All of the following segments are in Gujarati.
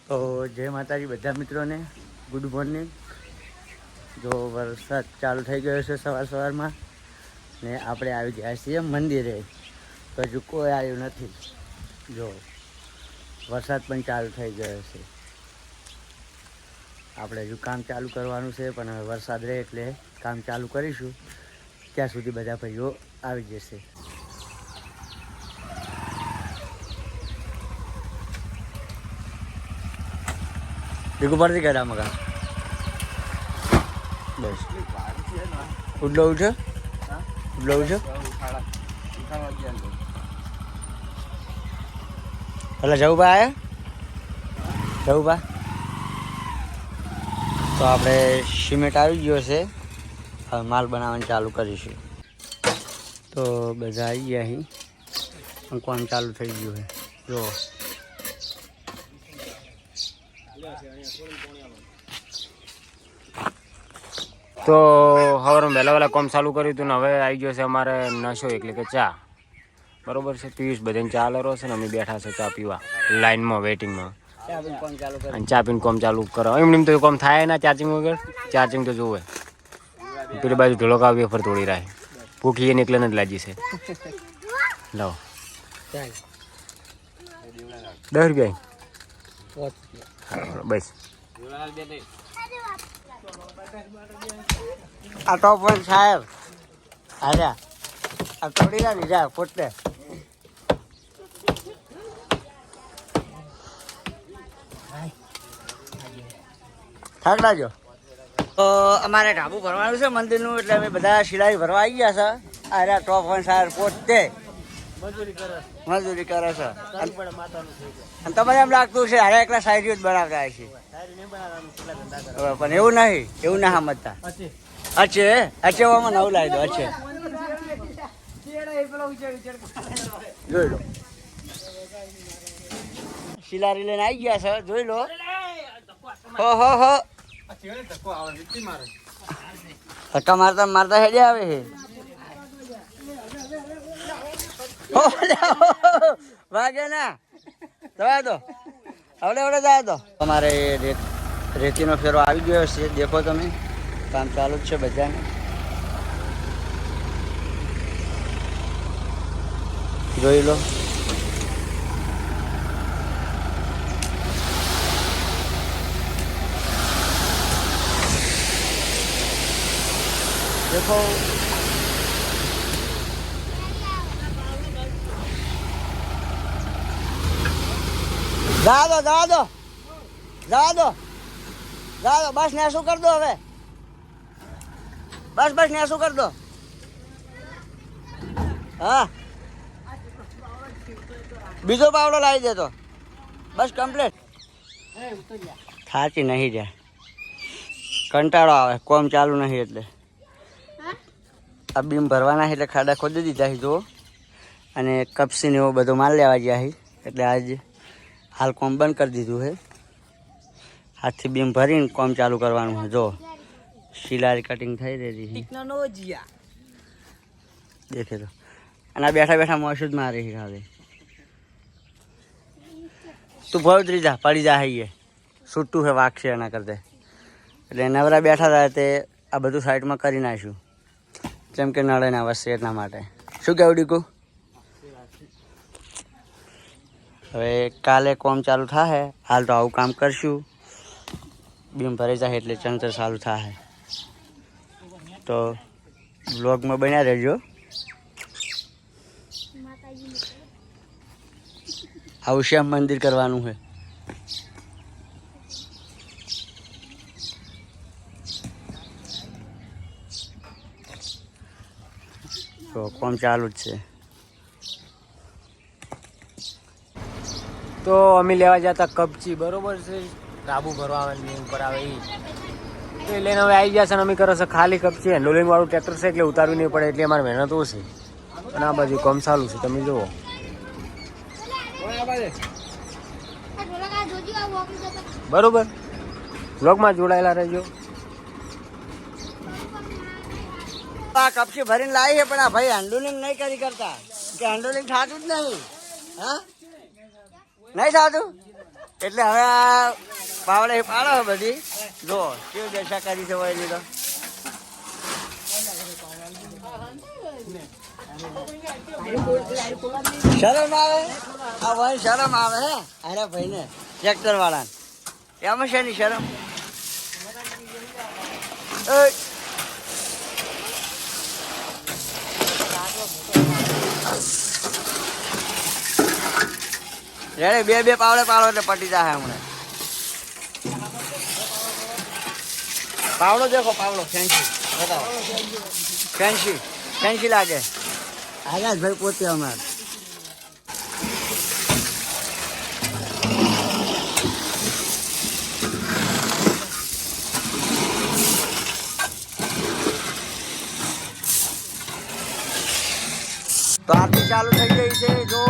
તો જય માતાજી બધા મિત્રોને, ગુડ મોર્નિંગ। જો વરસાદ ચાલુ થઈ ગયો છે સવારમાં ને આપણે આવી ગયા છીએ મંદિરે। તો હજુ કોઈ આવ્યું નથી। જો વરસાદ પણ ચાલુ થઈ ગયો છે। આપણે હજુ કામ ચાલુ કરવાનું છે, પણ હવે વરસાદ રહે એટલે કામ ચાલુ કરીશું। ત્યાં સુધી બધા ભાઈઓ આવી જશે। દીકુ પડતી ગયા મગા બસ ઉડલો ઉઠો ઉડલો ઉઠો પેલા જવું બા આયા જવું બા તો આપણે સિમેન્ટ આવી ગયો છે। હવે માલ બનાવવાનું ચાલુ કરીશું। તો બધા આવી ગયા અહીં કામ ચાલુ થઈ ગયું છે। જો તો સવારમાં વહેલા વહેલા કામ ચાલુ કર્યું હતું ને હવે આવી ગયો છે અમારે નશો એટલે કે ચા। બરોબર છે, પિયુષ બધાને ચા લરો છે ને અમે બેઠા છે ચા પીવા લાઈનમાં વેટિંગમાં। અને ચા પીને કામ ચાલુ કરો એમ તો કામ થાય ના ચાર્જિંગ વગર। ચાર્જિંગ તો જોવે પેલી બાજુ ઢોળક આવી વેફર તોડી રહે ભૂખી એ નીકળે જ લાગી છે। લાવો 10 રૂપિયા બસ। આ તો પણ સાહેબ આજા આ તોડી ના લીધા પોતે થાક લાજો। તો અમારે ઢાબુ ભરવાનું છે મંદિરનું, એટલે અમે બધા શિલાઈ ભરવા આવી ગયા છે। આ ટોપ વન સાહેબ પોતે મજૂરી કરે છે। અને તમને એમ લાગતું છે હારે એકલા શાયરીઓ જ બનાવતા છે, પણ એવું નહીં, એવું ના સમજતા। અચ્છે અચેવામાં નવું લાવી દો। અચ્છે જોઈ લો શિલારી લઈને આવી ગયા છે, જોઈ લો। હો ધક્કા મારતા મારતા હેડે આવે છે। વાગે ના જવા દો, હવે જવા દો। અમારે રેતીનો ફેરો આવી ગયો છે, દેખો તમે કામ ચાલુ જ છે બધાને। જોઈ લો દેખો જવા દો બસ ને શું કર દો હવે બસ ને શું કર દો। હા બીજો પાવડો લાવી દેતો બસ કમ્પ્લીટ। થાચી નહીં જાય, કંટાળો આવે, કોમ ચાલુ નહીં એટલે આ બીમ ભરવાના એટલે ખાડા ખોદી દીધા છે જો। અને કપસીને એવો બધો માલ લેવા ગયા છે, એટલે આજ હાલ કોમ બંધ કરી દીધું છે। હાથથી બીમ ભરીને કોમ ચાલુ કરવાનું છે। જો શિલારી કટિંગ થઈ રહી છે દેખે તો, અને આ બેઠા બેઠા મોસું જ મારે છે હવે। તું ભવતરી જા પડી જા એ છૂટું છે વાગશે એના કરતા, એટલે નવરા બેઠા હતા તે આ બધું સાઈડમાં કરી નાખ્યું, જેમ કે નળે ના વસશે એટલા માટે। શું કહેવું દીકુ? હવે કાલે કોમ ચાલુ થાય, હાલ તો આવું કામ કરશું। બીમ ભરાઈ જાય એટલે ચણતર ચાલુ થાય, તો બ્લોગમાં બન્યા રહેજો। આવું શ્યામ મંદિર કરવાનું છે। તો કોમ ચાલુ જ છે। તો અમે લેવા જતા કપચી બરોબર છે, ઢાબુ ભરવા આવે ઉપર આવે એ તો એ લઈને હવે આવી ગયા છે। અમે કરો છે ખાલી કપચી હેન્ડોલિંગ વાળું ટ્રેક્ટર છે, એટલે ઉતારવું નહીં પડે, એટલે અમારે મહેનત ઓછી। અને આ બાજુ કામ ચાલુ છે, તમે જુઓ। બરોબર બ્લોગમાં જોડાયેલા રહેજો। આ કપચી ભરીને લાવી છે, પણ આ ભાઈ હેન્ડલિંગ નહીં કરતા, કે હેન્ડલિંગ થતું જ નહીં। હા નહીં થતું એટલે હવે આ પાવડે પાડો બધી જો કેવી બેસાકારી છે હોય લીધો. શરમ આવે આ ભાઈ શરમ આવે હે અરે ભાઈ ને ટ્રેક્ટર વાળા એમાં છે ની શરમ. રેડે બે પાવડે પાડો એટલે પટી જાય હમણાં. પાવડો દેખો પાવડો ફેન્સી બતાવો ફેન્સી લાગે. આયા ભાઈ પોતે અમારે તો આરતી ચાલુ થઈ ગઈ છે જો.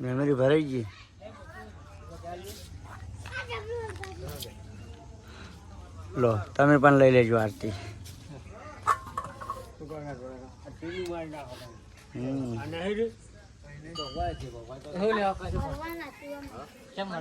મેમરી ભરાઈ ગઈ. લો તમે પણ લઈ લેજો આરતી. ભગવાન હતું એમ.